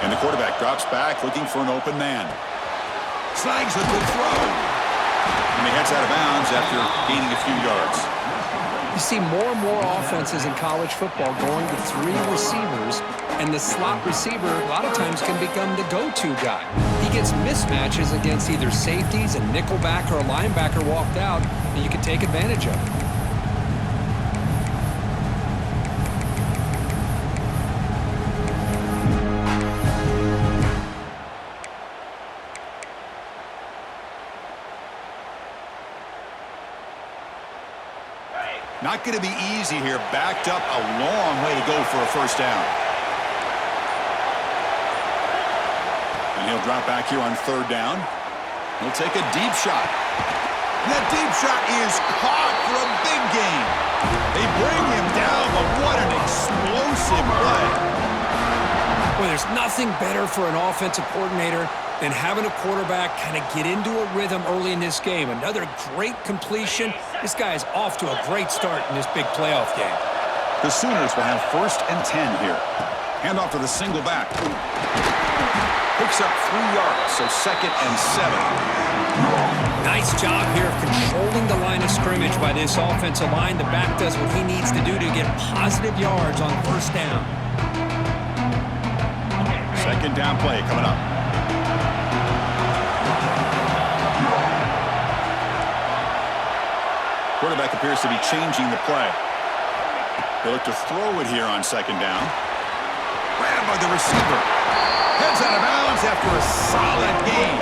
And the quarterback drops back looking for an open man. Slangs a good throw. And he heads out of bounds after gaining a few yards. You see more and more offenses in college football going to 3 receivers, and the slot receiver a lot of times can become the go-to guy. He gets mismatches against either safeties, a nickelback, or a linebacker walked out, and you can take advantage of it. Not going to be easy here. Backed up a long way to go for a first down. And he'll drop back here on 3rd down. He'll take a deep shot. And that deep shot is caught for a big gain. They bring him down, but what an explosive play. Well, there's nothing better for an offensive coordinator than having a quarterback kind of get into a rhythm early in this game. Another great completion. This guy is off to a great start in this big playoff game. The Sooners will have 1st and 10 here. Hand off to the single back. Picks up 3 yards, so 2nd and 7. Nice job here of controlling the line of scrimmage by this offensive line. The back does what he needs to do to get positive yards on 1st down. 2nd down play coming up. Quarterback appears to be changing the play. They look to throw it here on 2nd down. Grabbed by the receiver. Heads out of bounds after a solid gain.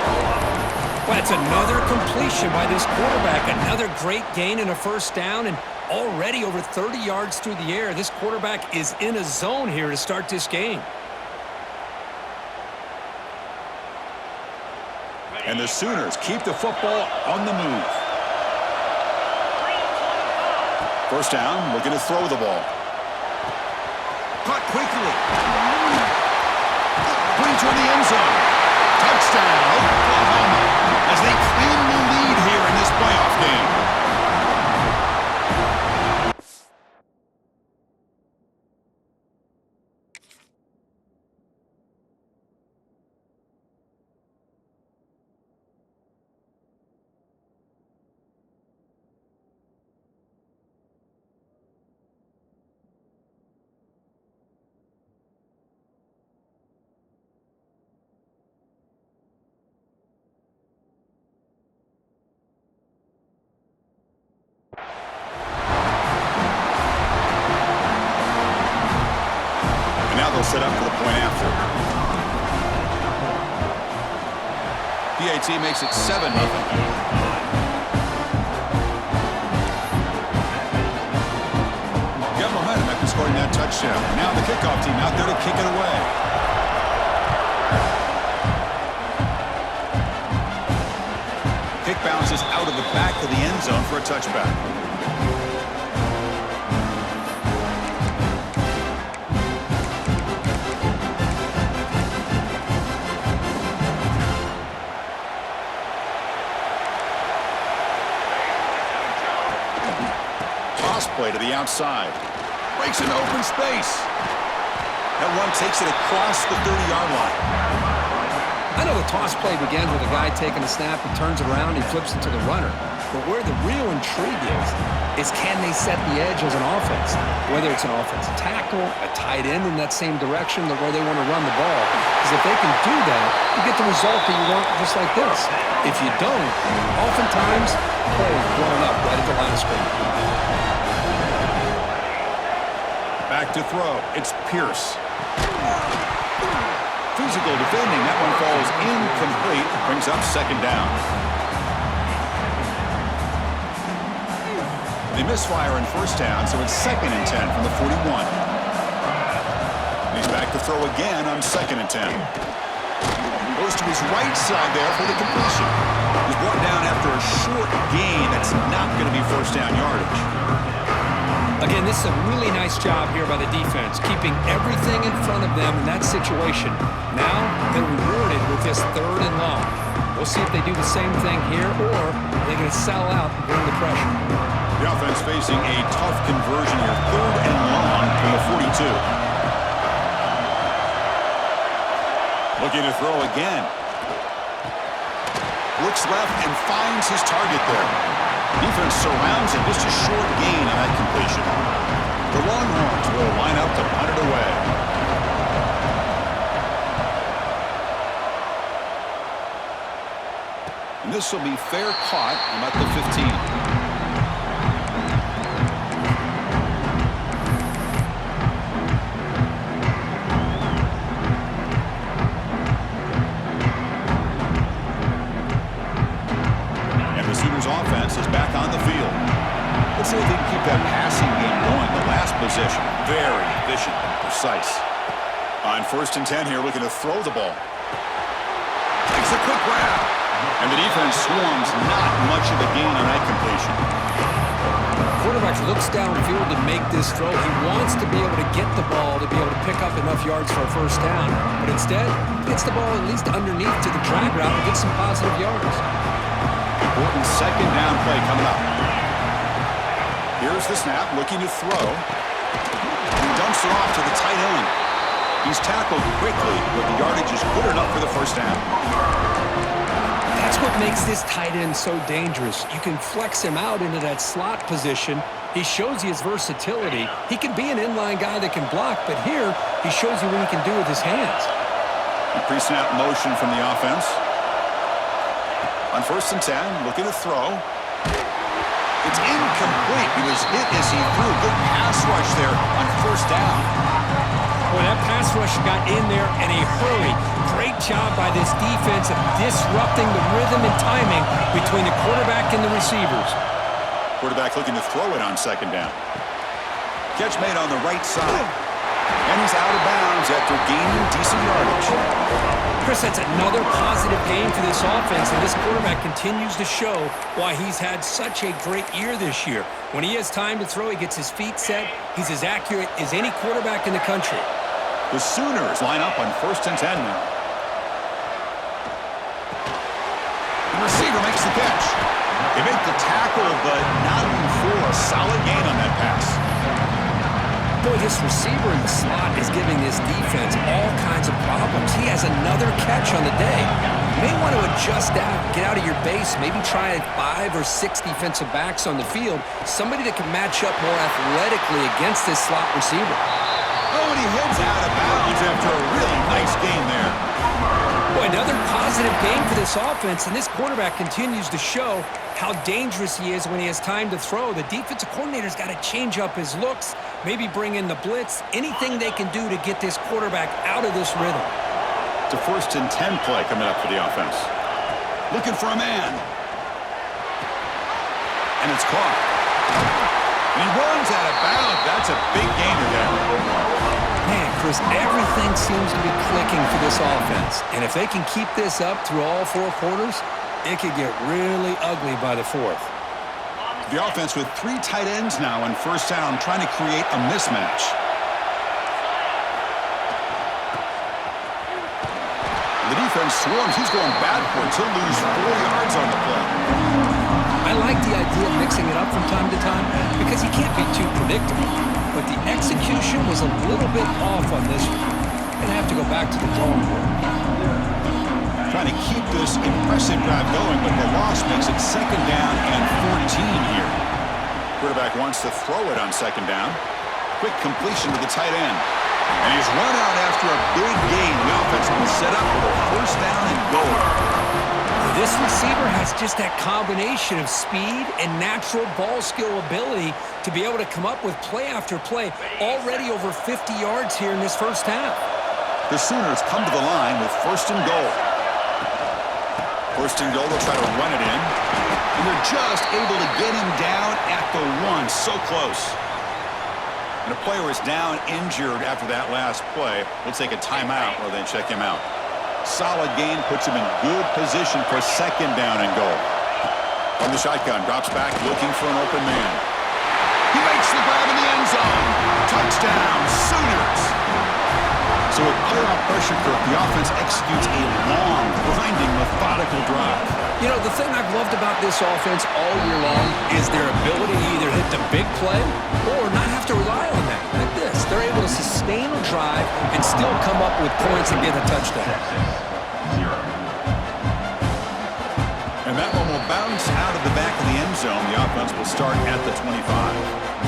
Well, it's another completion by this quarterback. Another great gain in a 1st down, and already over 30 yards through the air. This quarterback is in a zone here to start this game. And the Sooners keep the football on the move. 1st down, looking to throw the ball. Caught quickly. Putting toward the end zone. Touchdown, Oklahoma, as they claim the lead here in this playoff game. Set up for the point after. PAT makes it 7-0. Got momentum after scoring that touchdown. Now the kickoff team out there to kick it away. Kick bounces out of the back of the end zone for a touchback. Play to the outside. Breaks into open space. That run takes it across the 30-yard line. I know the toss play begins with a guy taking a snap, he turns it around, he flips it to the runner. But where the real intrigue is can they set the edge as an offense? Whether it's an offensive tackle, a tight end in that same direction where they want to run the ball. Because if they can do that, you get the result that you want just like this. If you don't, oftentimes, play is blown up right at the line of scrimmage. Back to throw. It's Pierce. Physical defending. That one falls incomplete. Brings up 2nd down. They misfire in 1st down, so it's 2nd and 10 from the 41. He's back to throw again on 2nd and 10. Goes to his right side there for the completion. He's brought down after a short gain. That's not going to be 1st down yardage. Again, this is a really nice job here by the defense, keeping everything in front of them in that situation. Now, they're rewarded with this 3rd and long. We'll see if they do the same thing here, or they're going to sell out and bring the pressure. The offense facing a tough conversion here. 3rd and long. from the 42. Looking to throw again. Looks left and finds his target there. Defense surrounds him. Just a short gain on that completion. The Longhorns will line up to punt it away. And this will be fair caught about the 15. Offense is back on the field. Let's see if they can keep that passing game going. The last possession, very efficient and precise. On 1st and 10 here, looking to throw the ball. Takes a quick grab. And the defense swarms, not much of a gain on that completion. Quarterback looks downfield to make this throw. He wants to be able to get the ball to be able to pick up enough yards for a first down. But instead, gets the ball at least underneath to the drag route and gets some positive yards. Important 2nd down play coming up. Here's the snap, looking to throw. He dumps it off to the tight end. He's tackled quickly, but the yardage is good enough for the first down. That's what makes this tight end so dangerous. You can flex him out into that slot position. He shows you his versatility. He can be an inline guy that can block, but here he shows you what he can do with his hands. A pre-snap motion from the offense. On 1st and 10, looking to throw. It's incomplete. He was hit as he threw. Good pass rush there on 1st down. Boy, that pass rush got in there in a hurry. Great job by this defense of disrupting the rhythm and timing between the quarterback and the receivers. Quarterback looking to throw it on 2nd down. Catch made on the right side. And he's out of bounds after gaining decent yardage. Chris, that's another positive game for this offense, and this quarterback continues to show why he's had such a great year this year. When he has time to throw, he gets his feet set. He's as accurate as any quarterback in the country. The Sooners line up on 1st and 10 now. The receiver makes the catch. They make the tackle, but not before a solid gain on that pass. Boy, this receiver in the slot is giving this defense all kinds of problems. He has another catch on the day. You may want to adjust out, get out of your base, maybe try 5 or 6 defensive backs on the field, somebody that can match up more athletically against this slot receiver. Oh, and he heads out of bounds after a really nice gain there. Boy, another positive game for this offense, and this quarterback continues to show how dangerous he is when he has time to throw. The defensive coordinator's got to change up his looks, maybe bring in the blitz, anything they can do to get this quarterback out of this rhythm. It's a 1st and 10 play coming up for the offense. Looking for a man. And it's caught. And he runs out of bounds. That's a big gainer there. Man, Chris, everything seems to be clicking for this offense. And if they can keep this up through all 4 quarters, it could get really ugly by the 4th. The offense with 3 tight ends now on 1st down, trying to create a mismatch. The defense swarms. He's going backwards. He'll lose 4 yards on the play. I like the idea of mixing it up from time to time because he can't be too predictable. But the execution was a little bit off on this one. Gonna have to go back to the drawing board. Trying to keep this impressive drive going, but the loss makes it 2nd down and 14 here. Quarterback wants to throw it on 2nd down. Quick completion to the tight end. And he's run out after a big gain. The offense will be set up with a 1st down and goal. This receiver has just that combination of speed and natural ball skill ability to be able to come up with play after play. Already over 50 yards here in this 1st half. The Sooners come to the line with 1st and goal. 1st and goal, they'll try to run it in. And they're just able to get him down at the 1. So close. And a player is down injured after that last play. We'll take a timeout while they check him out. Solid gain puts him in good position for 2nd down and goal. From the shotgun, drops back looking for an open man. He makes the grab in the end zone. Touchdown, Sooners. So with player off pressure, Kirk, the offense executes a long, grinding, methodical drive. You know, the thing I've loved about this offense all year long is their ability to either hit the big play or not have to rely on that. Like this, they're able to sustain a drive and still come up with points and get a touchdown. And that one will bounce out of the back of the end zone. The offense will start at the 25.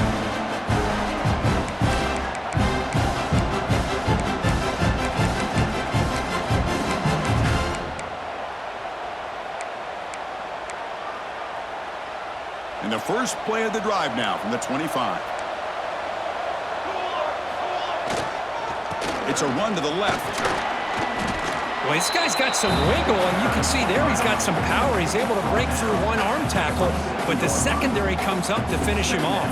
And the first play of the drive now from the 25. It's a run to the left. Well, this guy's got some wiggle, and you can see there he's got some power. He's able to break through one arm tackle, but the secondary comes up to finish him off.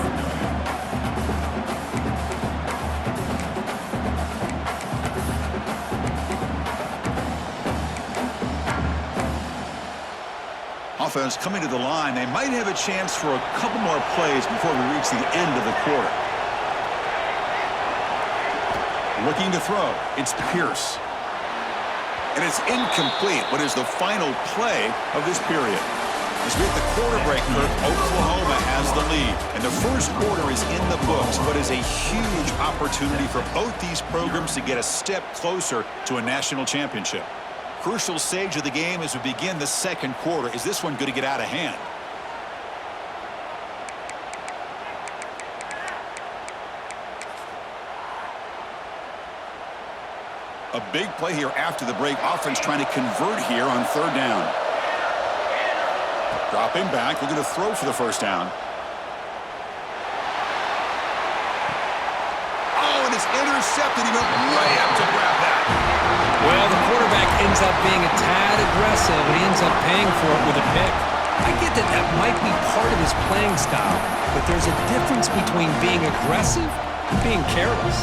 Offense coming to the line. They might have a chance for a couple more plays before we reach the end of the quarter. Looking to throw. It's Pierce. And it's incomplete. What is the final play of this period? As we hit the quarter break, Kirk, Oklahoma has the lead. And the first quarter is in the books. What is a huge opportunity for both these programs to get a step closer to a national championship. Crucial stage of the game as we begin the second quarter. Is this one going to get out of hand? A big play here after the break. Offense trying to convert here on third down. Dropping back. We're going to throw for the first down. Oh, and it's intercepted. He went way up to grab that. Well, the quarterback ends up being a tad aggressive, and he ends up paying for it with a pick. I get that that might be part of his playing style, but there's a difference between being aggressive and being careless.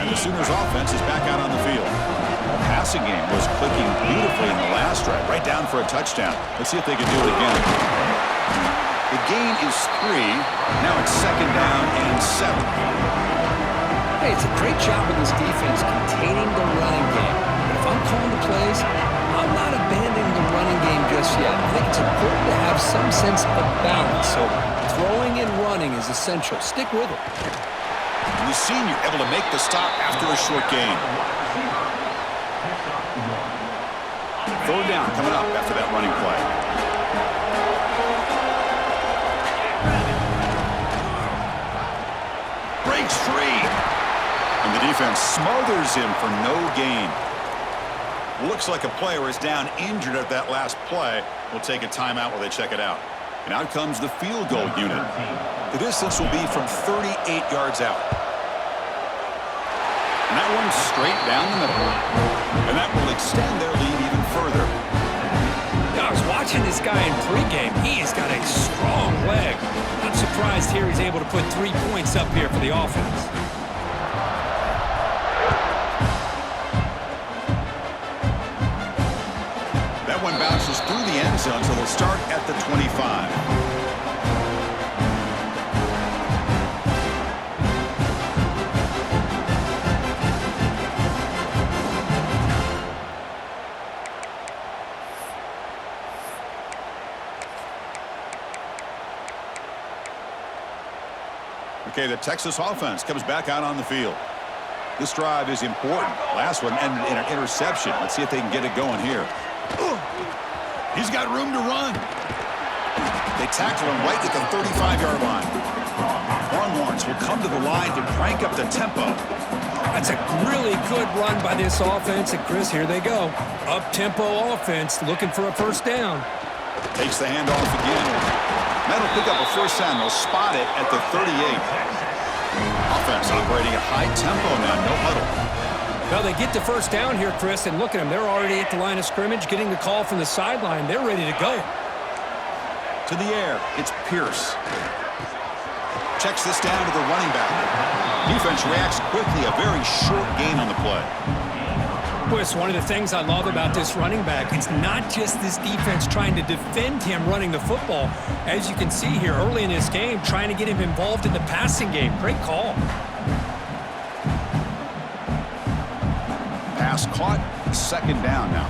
And the Sooners offense is back out on the field. The passing game was clicking beautifully in the last drive, right down for a touchdown. Let's see if they can do it again. The gain is 3. Now it's second down and 7. Hey, it's a great job with this defense containing the running game. But if I'm calling the plays, I'm not abandoning the running game just yet. I think it's important to have some sense of balance. So throwing and running is essential. Stick with it. And the senior able to make the stop after a short gain. Third down coming up after that running play. Breaks free. And the defense smothers him for no gain. Looks like a player is down injured at that last play. We'll take a timeout while they check it out. And out comes the field goal unit. The distance will be from 38 yards out. And that one's straight down the middle. And that will extend their lead even further. I was watching this guy in pregame. He has got a strong leg. I'm surprised here he's able to put 3 points up here for the offense. That one bounces through the end zone, so they'll start at the 25. Okay, the Texas offense comes back out on the field. This drive is important. Last one ended in an interception. Let's see if they can get it going here. He's got room to run. They tackle him right at the 35-yard line. Longhorns will come to the line to crank up the tempo. That's a really good run by this offense. And, Chris, here they go. Up-tempo offense looking for a first down. Takes the handoff again. That'll pick up a first down. They'll spot it at the 38. Offense operating at high tempo now. No huddle. Well, they get the first down here, Chris, and look at them. They're already at the line of scrimmage, getting the call from the sideline. They're ready to go. To the air. It's Pierce. Checks this down to the running back. Defense reacts quickly. A very short gain on the play. Chris, one of the things I love about this running back, it's not just this defense trying to defend him running the football. As you can see here early in this game, trying to get him involved in the passing game. Great call. Pass caught. Second down now.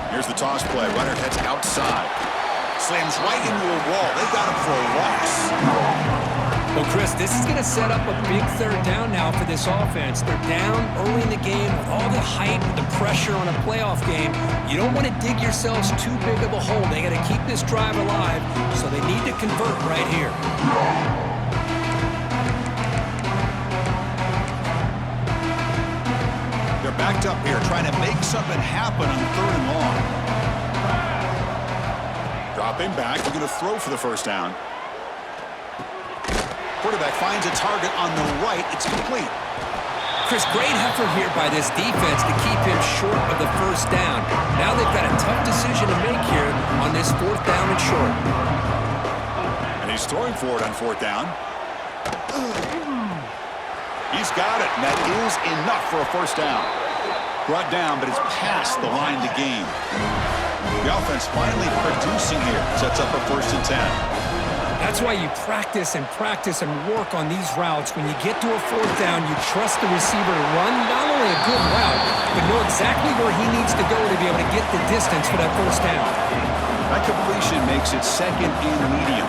Here's the toss play. Runner heads outside. Slams right into a wall. They got him for a loss. Well, Chris, this is going to set up a big third down now for this offense. They're down early in the game with all the hype, the pressure on a playoff game. You don't want to dig yourselves too big of a hole. They got to keep this drive alive, so they need to convert right here. They're backed up here, trying to make something happen on third and long. Dropping back, they're going to throw for the first down. Quarterback finds a target on the right. It's complete. Chris, great effort here by this defense to keep him short of the first down. Now they've got a tough decision to make here on this fourth down and short. And he's throwing for it on fourth down. He's got it, and that is enough for a first down. Brought down, but it's past the line to gain. The offense finally producing here. Sets up a 1st and 10. That's why you practice and work on these routes. When you get to a fourth down, you trust the receiver to run not only a good route, but know exactly where he needs to go to be able to get the distance for that first down. That completion makes it second and medium.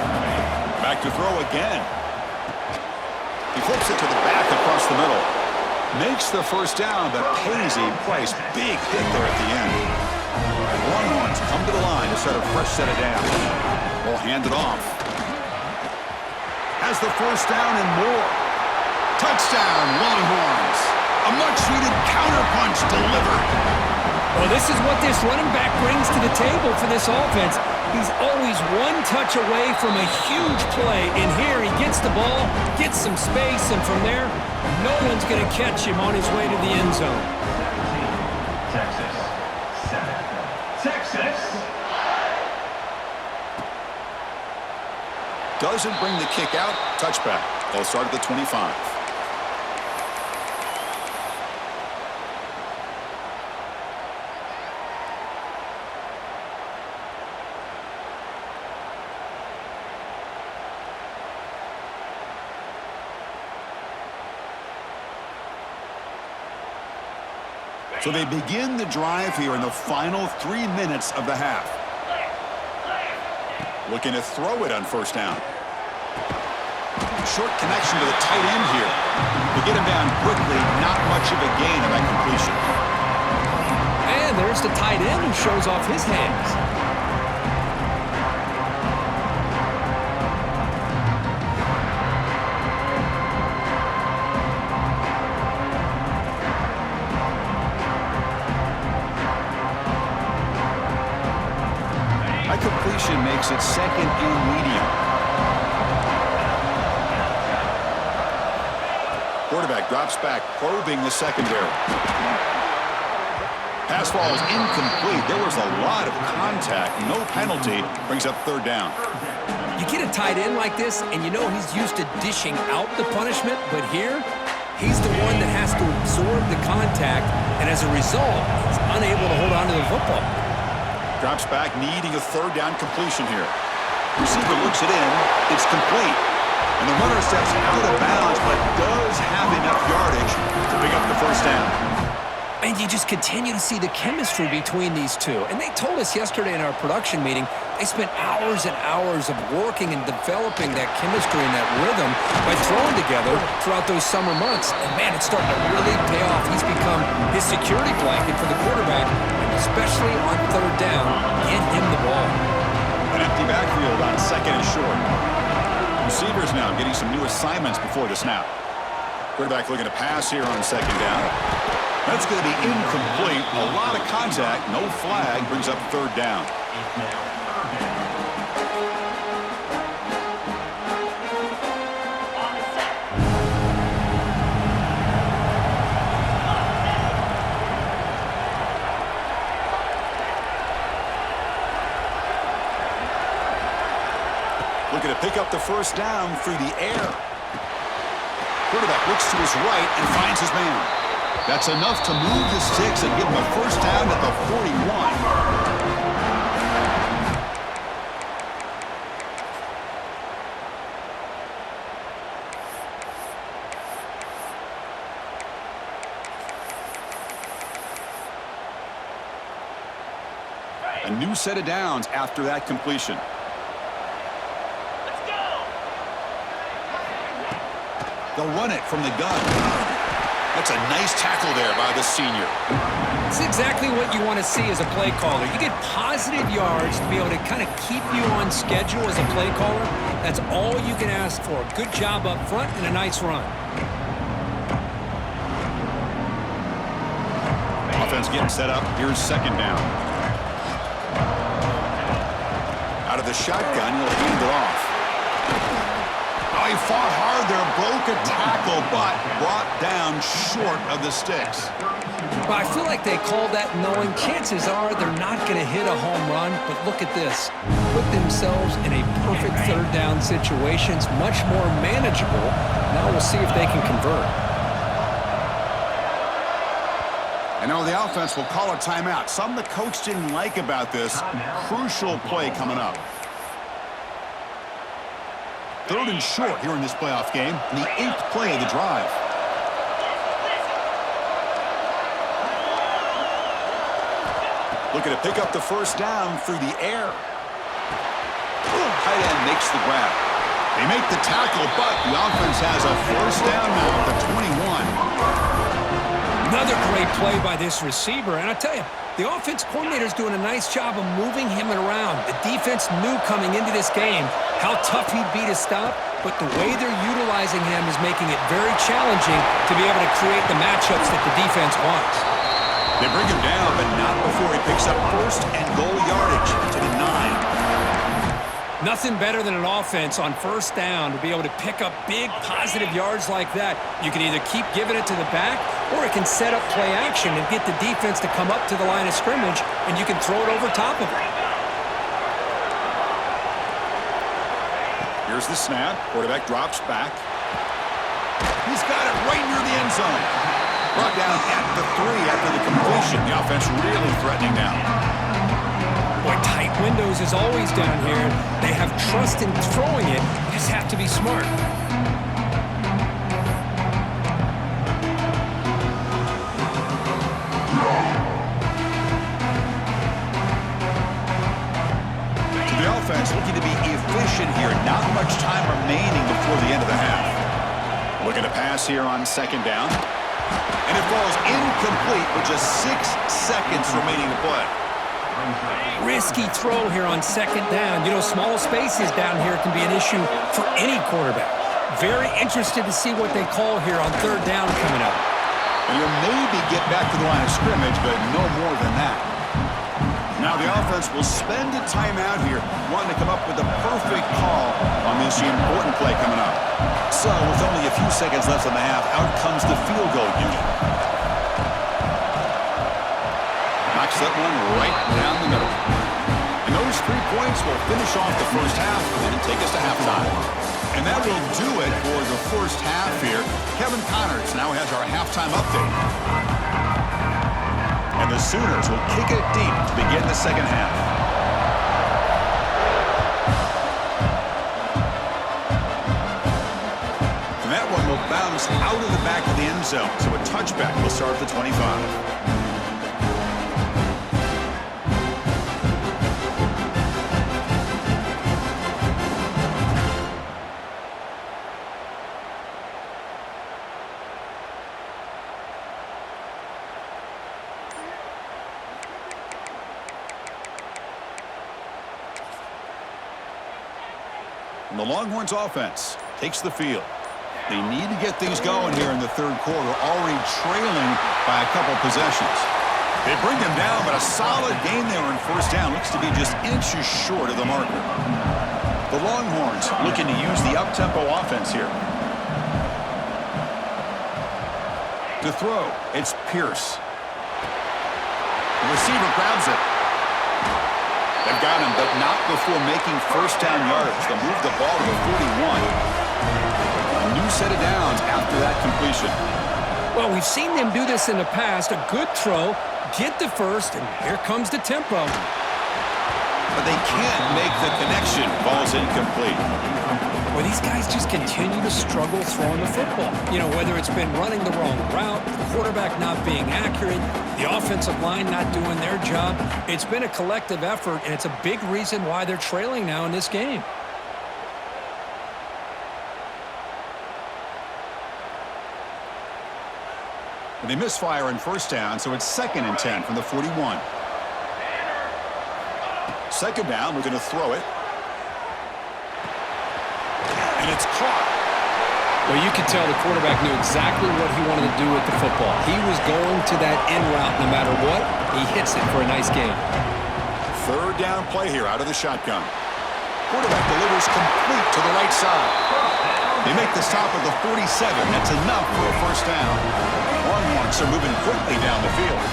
Back to throw again. He flips it to the back across the middle. Makes the first down, but pays a price. Big hit there at the end. Longhorns come to the line to set a fresh set of downs. We'll hand it off. Has the first down and more. Touchdown, Longhorns. A much-needed counterpunch delivered. Well, this is what this running back brings to the table for this offense. He's always one touch away from a huge play. And here he gets the ball, gets some space, and from there, no one's going to catch him on his way to the end zone. Texas. Doesn't bring the kick out. Touchback. They'll start at the 25. So they begin the drive here in the final 3 minutes of the half. Looking to throw it on first down. Short connection to the tight end here. To get him down quickly, not much of a gain on that completion. And there's the tight end who shows off his hands. That completion makes it second and medium. Quarterback drops back, probing the secondary. Pass ball is incomplete. There was a lot of contact. No penalty. Brings up third down. You get a tight end like this, and you know he's used to dishing out the punishment, but here, he's the one that has to absorb the contact, and as a result, he's unable to hold on to the football. Drops back, needing a third down completion here. Receiver looks it in. It's complete. And the runner steps out of bounds, but does have enough yardage to pick up the first down. And you just continue to see the chemistry between these two. And they told us yesterday in our production meeting, they spent hours and hours of working and developing that chemistry and that rhythm by throwing together throughout those summer months. And man, it's starting to really pay off. He's become his security blanket for the quarterback, and especially on third down, get him the ball. An empty backfield on second and short. Receivers now getting some new assignments before the snap. Quarterback looking to pass here on second down. That's going to be incomplete. A lot of contact. No flag. Brings up third down. Looking to pick up the first down through the air. Quarterback looks to his right and finds his man. That's enough to move the sticks and give him a first down at the 41. A new set of downs after that completion. They'll run it from the gun. That's a nice tackle there by the senior. It's exactly what you want to see as a play caller. You get positive yards to be able to kind of keep you on schedule as a play caller. That's all you can ask for. Good job up front and a nice run. Offense getting set up. Here's second down. Out of the shotgun, he'll hand it off. Oh, he fought hard there, broke a tackle, but brought down short of the sticks. Well, I feel like they called that knowing chances are they're not going to hit a home run, but look at this. Put themselves in a perfect third down situation. It's much more manageable. Now we'll see if they can convert. And now the offense will call a timeout. Something the coach didn't like about this. Crucial play coming up. Third and short here in this playoff game. The 8th play of the drive. Looking to pick up the first down through the air. Tight end makes the grab. They make the tackle, but the offense has a first down now at the 21. Another great play by this receiver. And I tell you, the offense coordinator's doing a nice job of moving him around. The defense knew coming into this game how tough he'd be to stop, but the way they're utilizing him is making it very challenging to be able to create the matchups that the defense wants. They bring him down, but not before he picks up first and goal yardage to the 9. Nothing better than an offense on first down to be able to pick up big positive yards like that. You can either keep giving it to the back, or it can set up play action and get the defense to come up to the line of scrimmage, and you can throw it over top of it. Here's the snap. Quarterback drops back. He's got it right near the end zone. Brought down at the 3 after the completion. The offense really threatening now. Boy, tight windows is always down here. They have trust in throwing it. You just have to be smart. The offense looking to be efficient here. Not much time remaining before the end of the half. Looking to pass here on second down. And it falls incomplete with just 6 seconds remaining to play. Risky throw here on second down. You know, small spaces down here can be an issue for any quarterback. Very interested to see what they call here on third down coming up. And you'll maybe get back to the line of scrimmage, but no more than that. Now the offense will spend a timeout here, wanting to come up with the perfect call on this important play coming up. So with only a few seconds left in the half, out comes the field goal unit. Knocks that one right down the middle. And those 3 points will finish off the first half and take us to halftime. And that will do it for the first half here. Kevin Connors now has our halftime update. And the Sooners will kick it deep to begin the second half. And that one will bounce out of the back of the end zone, so a touchback will start at the 25. And the Longhorns offense takes the field. They need to get things going here in the third quarter, already trailing by a couple possessions. They bring them down, but a solid gain there on first down. Looks to be just inches short of the marker. The Longhorns looking to use the up-tempo offense here. To throw, it's Pierce. The receiver grabs it. They've got him, but not before making first down yardage. They'll move the ball to the 41. A new set of downs after that completion. Well, we've seen them do this in the past. A good throw, get the first, and here comes the tempo. But they can't make the connection. Ball's incomplete. where these guys just continue to struggle throwing the football. You know, whether it's been running the wrong route, the quarterback not being accurate, the offensive line not doing their job. It's been a collective effort, and it's a big reason why they're trailing now in this game. And they misfire in first down, so it's 2nd and 10 from the 41. Second down, we're going to throw it. And it's caught. Well, you could tell the quarterback knew exactly what he wanted to do with the football. He was going to that in route no matter what. He hits it for a nice gain. Third down play here out of the shotgun. Quarterback delivers complete to the right side. They make the stop at the 47. That's enough for a first down. Longhorns are moving quickly down the field.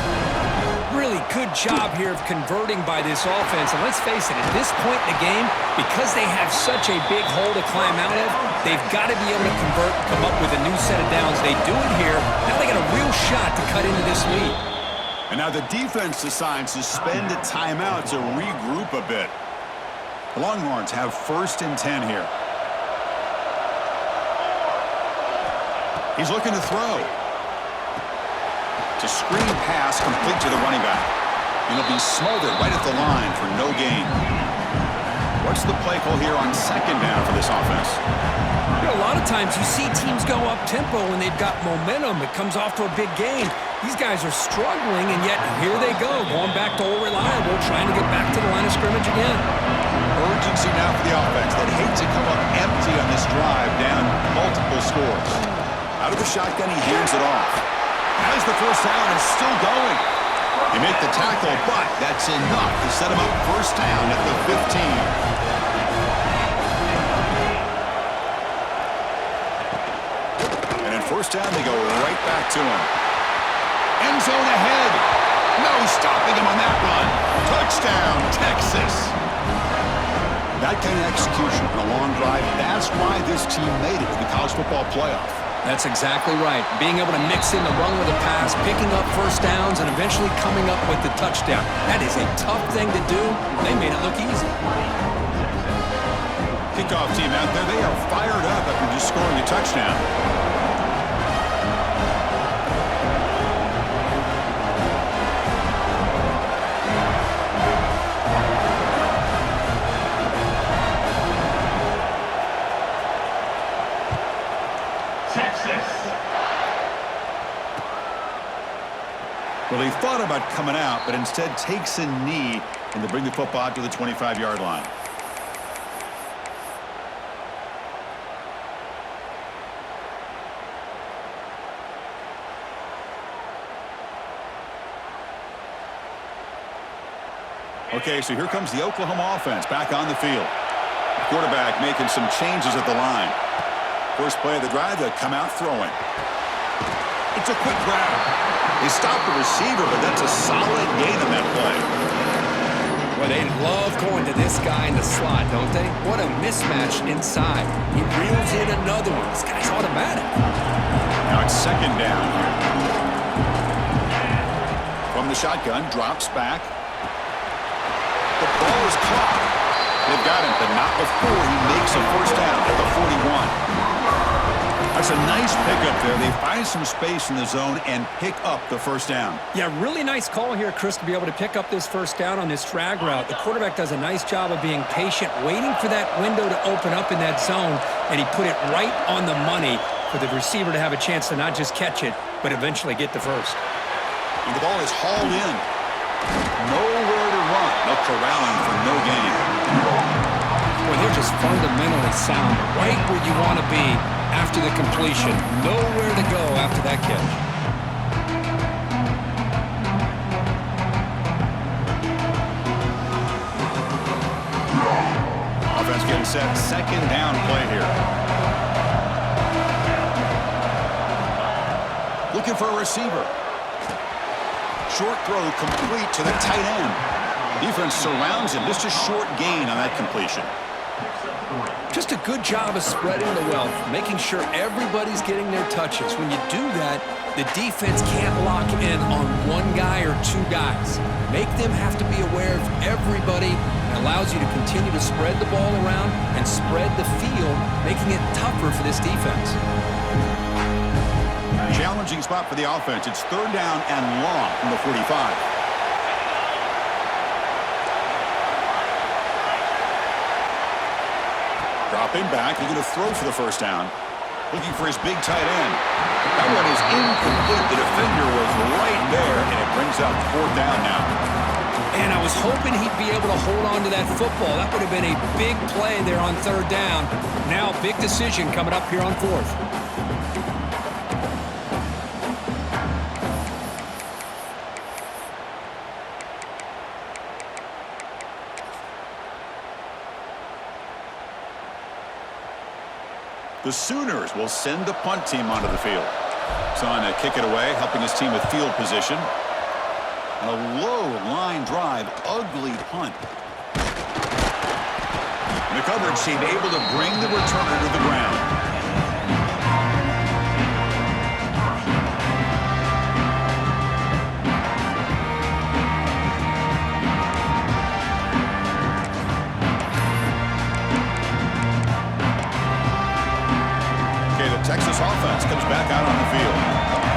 Really good job here of converting by this offense. And let's face it, at this point in the game, because they have such a big hole to climb out of, they've got to be able to convert and come up with a new set of downs. They do it here. Now they got a real shot to cut into this lead. And now the defense decides to spend a timeout to regroup a bit. The Longhorns have 1st and 10 here. He's looking to throw. It's a screen pass complete to the running back. And he'll be smothered right at the line for no gain. What's the play call here on 2nd down for this offense? You know, a lot of times you see teams go up-tempo when they've got momentum. It comes off to a big gain. These guys are struggling, and yet here they go, going back to old reliable, trying to get back to the line of scrimmage again. Urgency now for the offense. They'd hate to come up empty on this drive, down multiple scores. Out of the shotgun, he hands it off. Has the first down and still going. They make the tackle, but that's enough to set him up first down at the 15. And in first down, they go right back to him. End zone ahead. No stopping him on that run. Touchdown, Texas. That kind of execution on a long drive, that's why this team made it to the college football playoff. That's exactly right. Being able to mix in the run with a pass, picking up first downs, and eventually coming up with the touchdown. That is a tough thing to do. They made it look easy. Kickoff team out there, they are fired up after just scoring a touchdown. Well, he thought about coming out, but instead takes a knee and to bring the football out to the 25-yard line. Okay, so here comes the Oklahoma offense back on the field. The quarterback making some changes at the line. First play of the drive, they'll come out throwing. It's a quick grab. They stop the receiver, but that's a solid gain on that play. Well, they love going to this guy in the slot, don't they? What a mismatch inside. He reels in another one. This guy's automatic. Now it's 2nd down here. From the shotgun, drops back. The ball is caught. They've got him, but not before he makes a first down at the 41. That's a nice pickup there. They find some space in the zone and pick up the first down. Yeah, really nice call here, Chris, to be able to pick up this first down on this drag route. The quarterback does a nice job of being patient, waiting for that window to open up in that zone, and he put it right on the money for the receiver to have a chance to not just catch it, but eventually get the first. And the ball is hauled in. Nowhere to run. No corralling for no gain. Well, they're just fundamentally sound, right where you want to be after the completion. Nowhere to go after that catch. Offense getting set. 2nd down play here. Looking for a receiver. Short throw complete to the tight end. Defense surrounds him. Just a short gain on that completion. Just a good job of spreading the wealth, making sure everybody's getting their touches. When you do that, the defense can't lock in on one guy or two guys. Make them have to be aware of everybody. It allows you to continue to spread the ball around and spread the field, making it tougher for this defense. Challenging spot for the offense. It's third down and long from the 45. Dropping back, looking to throw for the first down. Looking for his big tight end. That one is incomplete. The defender was right there, and it brings up fourth down now. And I was hoping he'd be able to hold on to that football. That would have been a big play there on third down. Now, big decision coming up here on fourth. The Sooners will send the punt team onto the field. Son to kick it away, helping his team with field position. And a low line drive, ugly punt. And the coverage team able to bring the returner to the ground. Texas offense comes back out on the field.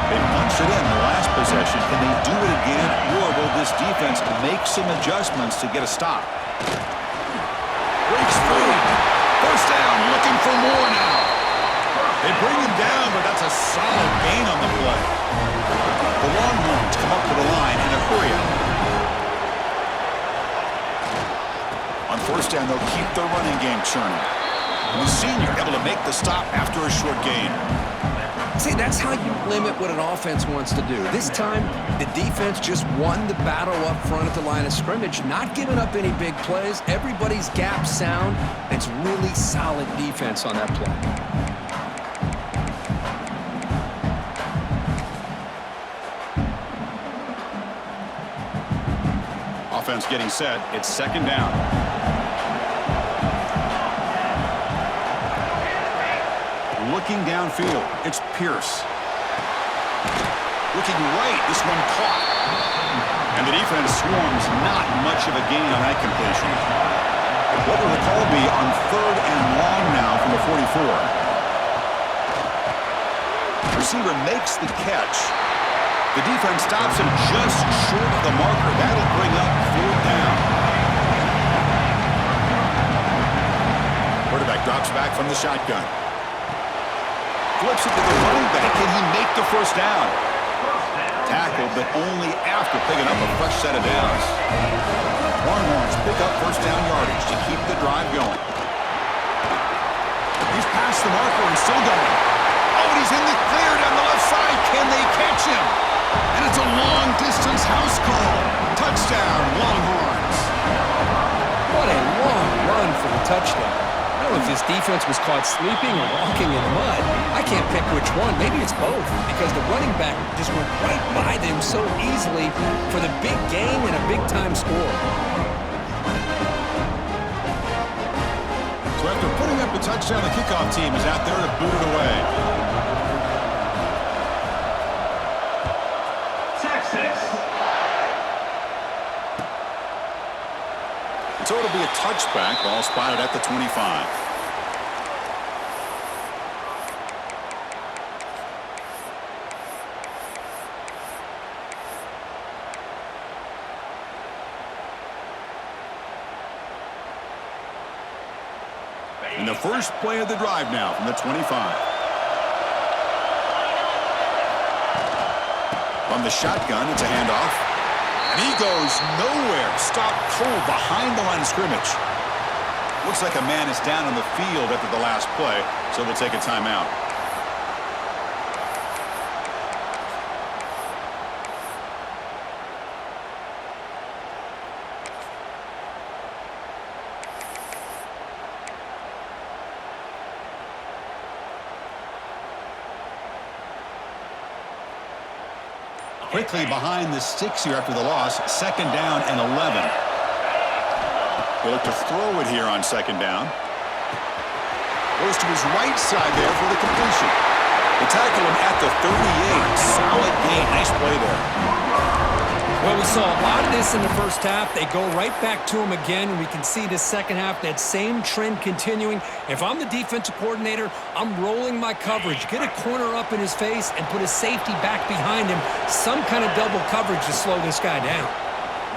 They punched it in the last possession. Can they do it again, or will this defense make some adjustments to get a stop? Breaks free. First down, looking for more now. They bring him down, but that's a solid gain on the play. The Longhorns come up to the line in a hurry up. On first down, they'll keep their running game churning. The senior able to make the stop after a short gain. See, that's how you limit what an offense wants to do. This time, the defense just won the battle up front at the line of scrimmage, not giving up any big plays. Everybody's gap sound. It's really solid defense on that play. Offense getting set. It's second down. Looking downfield, it's Pierce. Looking right, this one caught. And the defense swarms, not much of a gain on that completion. What will the call be on third and long now from the 44? Receiver makes the catch. The defense stops him just short of the marker. That'll bring up fourth down. Quarterback drops back from the shotgun. Flips it to the running back. Can he make the first down? Tackled, but only after picking up a fresh set of downs. Longhorns pick up first down yardage to keep the drive going. He's past the marker and still going. Oh, and he's in the clear down the left side. Can they catch him? And it's a long-distance house call. Touchdown, Longhorns. What a long run for the touchdown. I don't know if this defense was caught sleeping or walking in mud. I can't pick which one. Maybe it's both, because the running back just went right by them so easily for the big gain and a big-time score. So after putting up a touchdown, the kickoff team is out there to boot it away. Texas. So it'll be a touchback. Ball spotted at the 25. And the first play of the drive now from the 25. From the shotgun, it's a handoff. And he goes nowhere. Stopped cold behind the line of scrimmage. Looks like a man is down on the field after the last play, so we'll take a timeout. Quickly behind the sticks here after the loss. Second down and 11. They look to throw it here on second down. Goes to his right side there for the completion. They tackle him at the 38. Solid gain. Nice play there. Well, we saw a lot of this in the first half. They go right back to him again, and we can see the second half, that same trend continuing. If I'm the defensive coordinator, I'm rolling my coverage. Get a corner up in his face and put a safety back behind him. Some kind of double coverage to slow this guy down.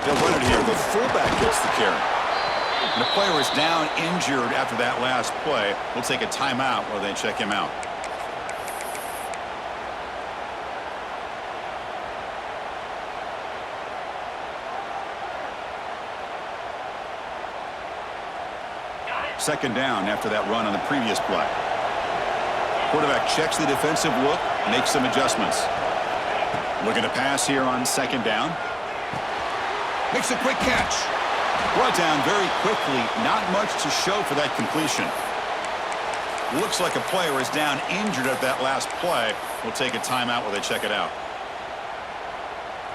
They'll run it here. The fullback gets the carry. And the player is down injured after that last play. We'll take a timeout while they check him out. Second down after that run on the previous play. Quarterback checks the defensive look, makes some adjustments. Looking to pass here on second down. Makes a quick catch. Brought down very quickly. Not much to show for that completion. Looks like a player is down injured at that last play. We'll take a timeout while they check it out.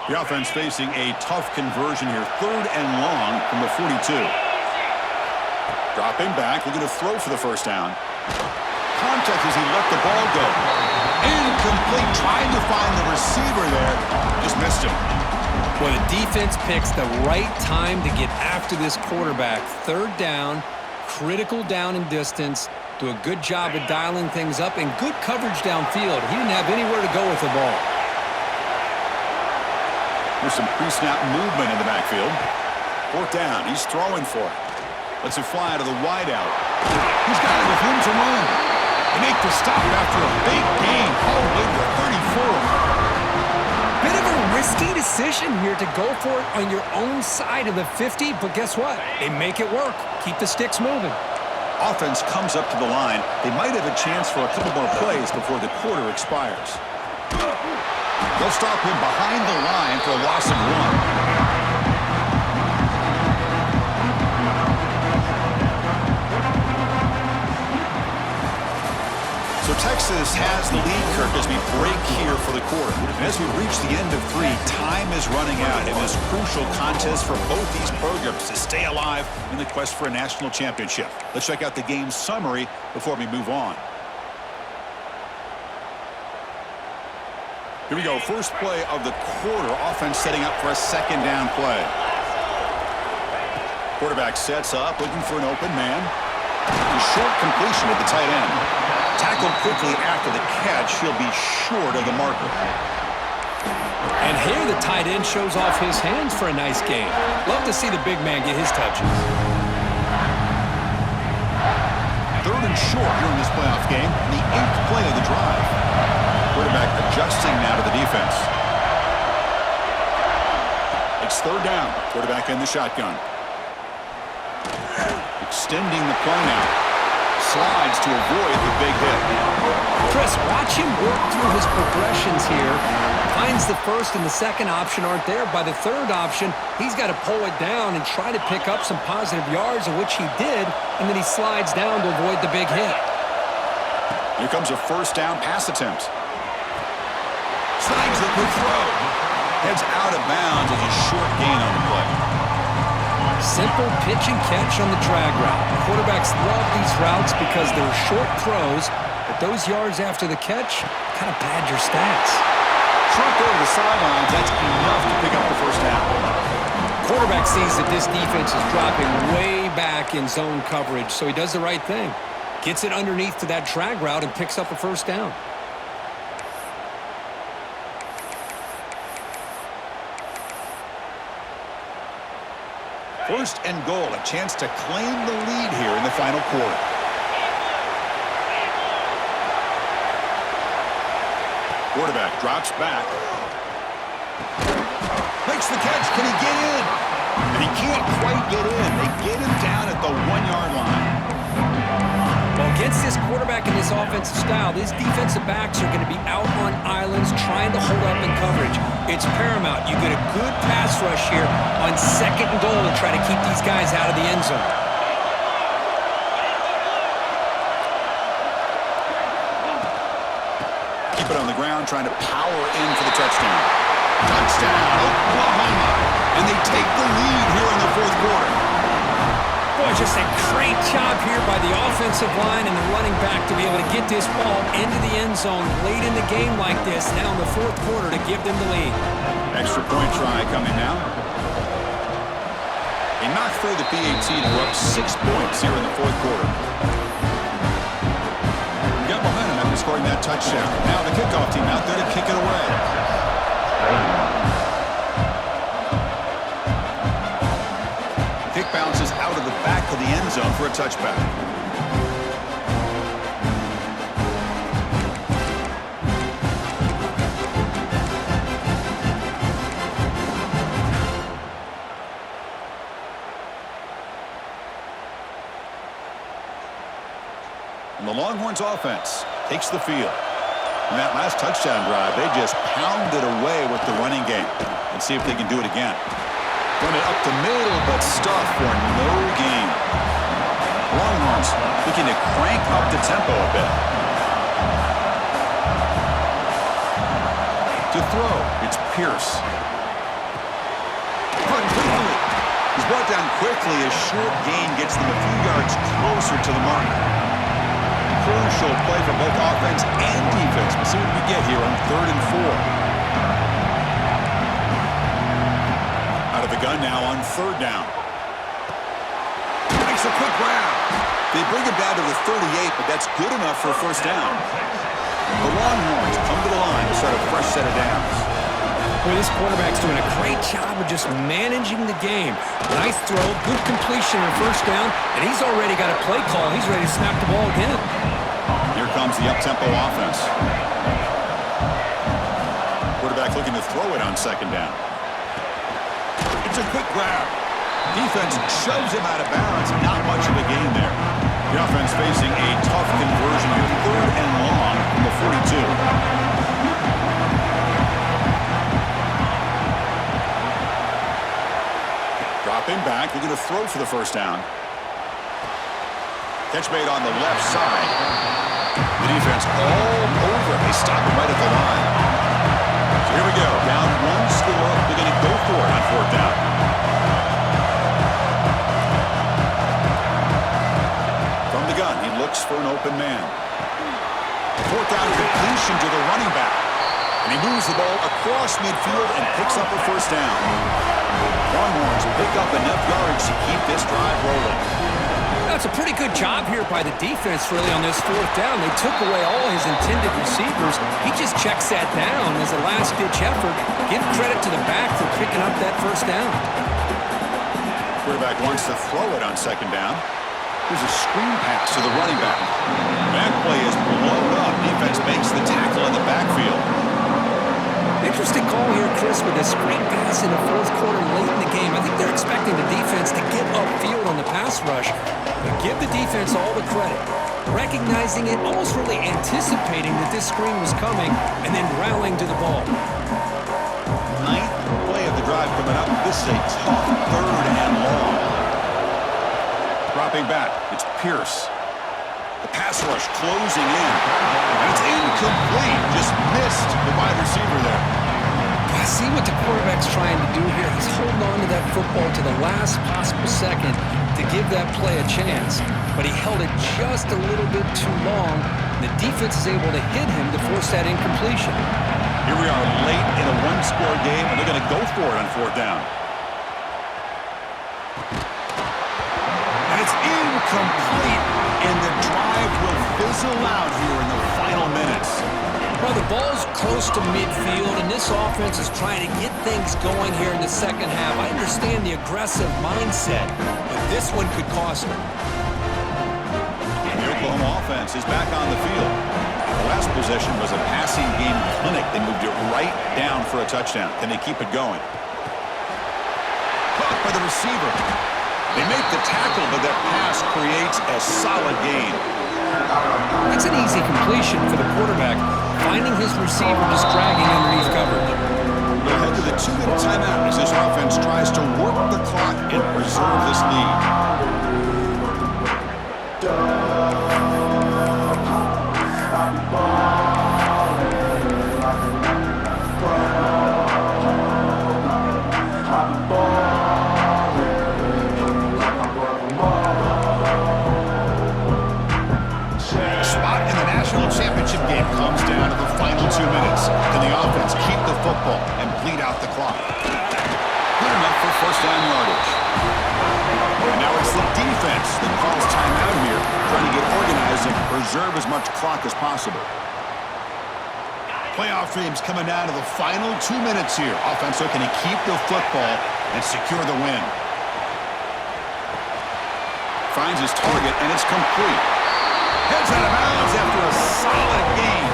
The offense facing a tough conversion here. 3rd and long from the 42. Dropping back, looking to throw for the first down. Contact as he let the ball go. Incomplete, trying to find the receiver there. Just missed him. Well, the defense picks the right time to get after this quarterback. 3rd down, critical down and distance. Do a good job of dialing things up and good coverage downfield. He didn't have anywhere to go with the ball. There's some pre-snap movement in the backfield. 4th down, he's throwing for it. Lets it fly to the wideout. He's got it with room to run. They make the stop after a big gain all the way to the 34. Bit of a risky decision here to go for it on your own side of the 50, but guess what? They make it work. Keep the sticks moving. Offense comes up to the line. They might have a chance for a couple more plays before the quarter expires. They'll stop him behind the line for a loss of 1. So Texas has the lead, Kirk, as we break here for the quarter. And as we reach the end of 3, time is running out in this crucial contest for both these programs to stay alive in the quest for a national championship. Let's check out the game summary before we move on. Here we go. First play of the quarter. Offense setting up for a second down play. Quarterback sets up, looking for an open man. A short completion at the tight end. Tackled quickly after the catch. He'll be short of the marker. And here the tight end shows off his hands for a nice gain. Love to see the big man get his touches. 3rd and short here in this playoff game. The 8th play of the drive. Quarterback adjusting now to the defense. It's 3rd down. Quarterback in the shotgun. Extending the play now. Slides to avoid the big hit. Chris, watch him work through his progressions here. Finds the first and the second option aren't there. By the 3rd option, he's got to pull it down and try to pick up some positive yards, of which he did, and then he slides down to avoid the big hit. Here comes a 1st down pass attempt. Snags the quick throw. Heads out of bounds as a short gain on the play. Simple pitch and catch on the drag route. Quarterbacks love these routes because they're short throws, but those yards after the catch kind of pad your stats. Truck over the sidelines, that's enough to pick up the 1st down. Quarterback sees that this defense is dropping way back in zone coverage, so he does the right thing. Gets it underneath to that drag route and picks up a 1st down. First and goal, a chance to claim the lead here in the final quarter. Quarterback drops back. Makes the catch. Can he get in? And he can't quite get in. They get him down at the 1-yard line. Well, against this quarterback and this offensive style, these defensive backs are going to be out on islands trying to hold up in coverage. It's paramount. You get a good pass rush here on 2nd and goal and try to keep these guys out of the end zone. Keep it on the ground, trying to power in for the touchdown. Touchdown, Oklahoma. And they take the lead here in the 4th quarter. Boy, just a great job here by the offensive line and the running back to be able to get this ball into the end zone late in the game like this, now in the fourth quarter, to give them the lead. Extra point try coming now. They knocked through the PAT and we're up 6 points here in the fourth quarter. We got momentum after scoring that touchdown. Now the kickoff team out there to kick it away. Kick bounces out of the back of the end zone for a touchback. And the Longhorns offense takes the field. In that last touchdown drive, they just pounded away with the running game. Let's see if they can do it again. Run it up the middle, but stuff for no gain. Longhorns looking to crank up the tempo a bit. To throw, it's Pierce. Run quickly. He's brought down quickly. A short gain gets them a few yards closer to the mark. Crucial play for both offense and defense. We'll see what we get here on 3rd and 4. Out of the gun now on 3rd down. Makes a quick grab. They bring it down to the 38, but that's good enough for a first down. The Longhorns come to the line to start a fresh set of downs. Boy, this quarterback's doing a great job of just managing the game. Nice throw, good completion on first down, and he's already got a play call. He's ready to snap the ball again. Here comes the up-tempo offense. Quarterback looking to throw it on 2nd down. It's a quick grab. Defense shoves him out of bounds. Not much of a gain there. The offense facing a tough conversion here. 3rd and long from the 42. Dropping back, looking to throw for the first down. Catch made on the left side. The defense all over. They stop him right at the line. So here we go. Down 1 score. They're going to go for it on 4th down. From the gun, he looks for an open man. 4th down completion to the running back. And he moves the ball across midfield and picks up a first down. Longhorns pick up enough yards to keep this drive rolling. That's a pretty good job here by the defense, really, on this 4th down. They took away all his intended receivers. He just checks that down as a last-ditch effort. Give credit to the back for picking up that first down. Quarterback wants to throw it on 2nd down. Here's a screen pass to the running back. That play is blown up. Defense makes the tackle in the backfield. Interesting call here, Chris, with a screen pass in the 4th quarter late in the game. I think they're expecting the defense to get upfield on the pass rush, but give the defense all the credit. Recognizing it, almost really anticipating that this screen was coming, and then rallying to the ball. 9th play of the drive coming up. This is a tough 3rd and long. Dropping back, it's Pierce. The pass rush closing in. And it's incomplete. Just missed the wide receiver there. I see what the quarterback's trying to do here. He's holding on to that football to the last possible second to give that play a chance. But he held it just a little bit too long. The defense is able to hit him to force that incompletion. Here we are late in a 1-score game, and they're going to go for it on 4th down. And it's incomplete. And the drive will fizzle out here in the final minutes. Well, the ball's close to midfield, and this offense is trying to get things going here in the 2nd half. I understand the aggressive mindset, but this one could cost them. And the Oklahoma offense is back on the field. The last possession was a passing game clinic. They moved it right down for a touchdown. Can they keep it going? Caught by the receiver. They make the tackle, but that pass creates a solid gain. That's an easy completion for the quarterback, finding his receiver just dragging underneath coverage. We'll head to the 2-minute timeout as this offense tries to work the clock and preserve this lead. football and bleed out the clock. Good enough for first down yardage. And now it's the defense that calls timeout here, trying to get organized and preserve as much clock as possible. Playoff dreams coming down to the final 2 minutes here. Offense looking to keep the football and secure the win. Finds his target, and it's complete. Heads out of bounds after a solid gain.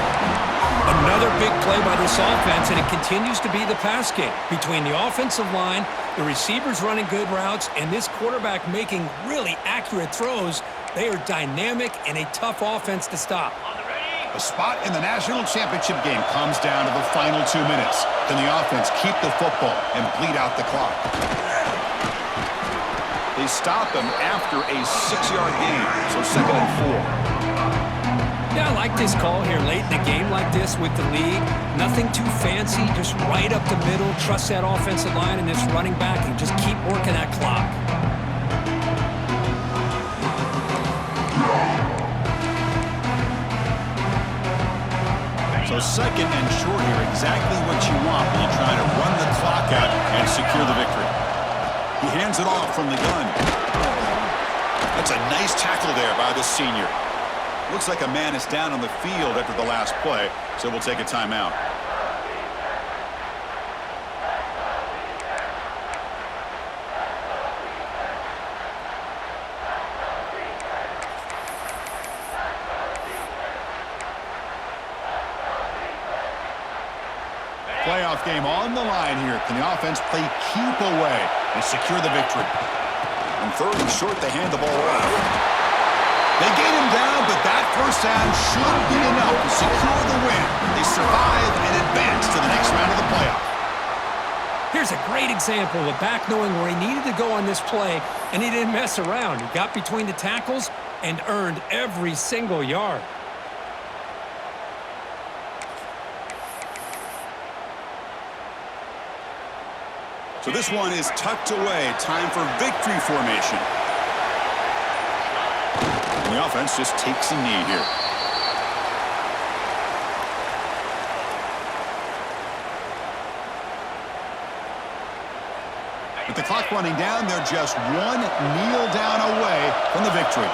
Another big play by this offense, and it continues to be the pass game. Between the offensive line, the receivers running good routes, and this quarterback making really accurate throws, they are dynamic and a tough offense to stop. A spot in the national championship game comes down to the final 2 minutes. Can the offense keep the football and bleed out the clock? They stop him after a 6-yard gain, so 2nd and 4. Yeah, I like this call here late in the game like this with the lead. Nothing too fancy, just right up the middle. Trust that offensive line and this running back and just keep working that clock. So 2nd and short here, exactly what you want when you're trying to run the clock out and secure the victory. He hands it off from the gun. That's a nice tackle there by the senior. Looks like a man is down on the field after the last play, so we'll take a timeout. Playoff game on the line here. Can the offense play keep away and secure the victory? On 3rd and short, they hand the ball off. They gain him down, but that first down should be enough to secure the win. They survive and advance to the next round of the playoff. Here's a great example of a back knowing where he needed to go on this play, and he didn't mess around. He got between the tackles and earned every single yard. So this one is tucked away. Time for victory formation. And the offense just takes a knee here. With the clock running down, they're just one kneel down away from the victory.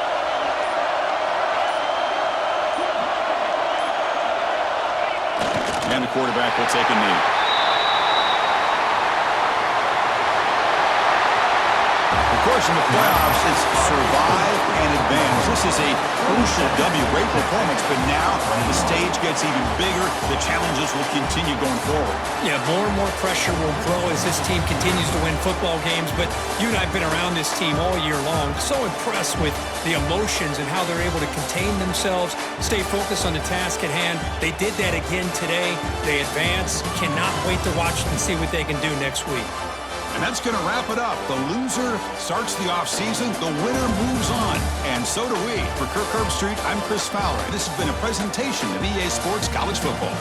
And the quarterback will take a knee. Of course, in the playoffs, it's survive and advance. This is a crucial W. Great performance, but now the stage gets even bigger. The challenges will continue going forward. Yeah, more and more pressure will grow as this team continues to win football games, but you and I have been around this team all year long. So impressed with the emotions and how they're able to contain themselves, stay focused on the task at hand. They did that again today. They advance. Cannot wait to watch and see what they can do next week. And that's going to wrap it up. The loser starts the offseason. The winner moves on. And so do we. For Kirk Herbstreit, I'm Chris Fowler. This has been a presentation of EA Sports College Football.